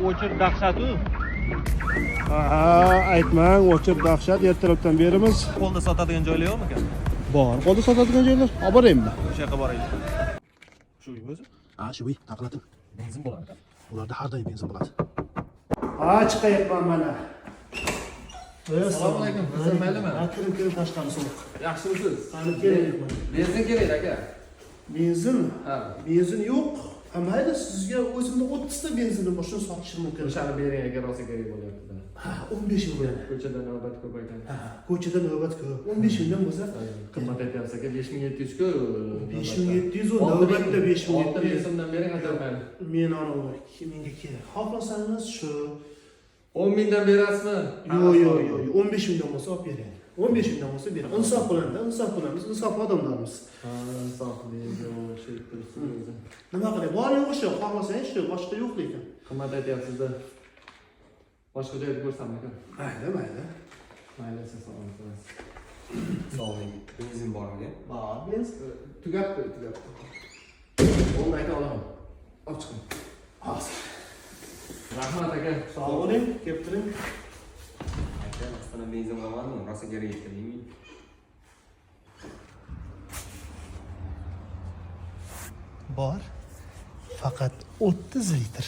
o'chir dahshatu. Ha, aytmang, o'chir dahshat ertalabdan beramiz. Qo'lda sotadigan joylar yo'qmi ekan? Bor, qo'lda sotadigan joylar. Olib boraymi? O'sha yoqqa boraylik. Shu uymi o'zi? Ha, shu uy, taqlatim. Benzin bo'lardi. Ularda har doim benzin bo'ladi. Ha, chiqayapman mana. Assalomu alaykum. Siz maylimi? Kirim tashqari sovuq. Yaxshimisiz? Qani kerak. Benzin kerak aka. Benzin? Ha. Benzin yo'q. Ha, mayli, sizga o'zimda 30 ta benzinim bor, shuni sotishim mumkin. O'shani bering aka, rosa kerak bo'lyapti. Ha, 15 ming. Ko'chada navbat ko'p ekan. Ha, ko'chada navbat ko'p. 15 mingdan bo'lsa, Qimmat aytyapsiz aka, 5700 ku. 5700 u navbatda 5700. so'mdan bering aka mayli. Men anavi menga kerak. Xohlasangiz shu 10 mingdan berasizmi? yo'q, 15 mingdan bo'lsa olib bering. 15 mingdan bo'lsa bering. Insof bilan-da, insof bilan. Biz insof odamlarmiz. Ha, soxlik, shu turibsiz. Nima qilay? Bor yo'q shu, xohlasangiz shu, boshqa yo'q lekin. Qimmat aytyapsiz-da. Boshqa joyda ko'rsam aka. Mayli. Mayli, siz sog'lik bo'lasiz. Sog'lik, benzin bormi? Bor, biz Tugabdi. Bo'ldi aka, olaman. Olib chiqing. hozir. Rahmat aka. Sog' bo'ling, kelib turing. Aka, astana benzin olmadim, rosa kerak etdingmi? Bor. Faqat 30 litr.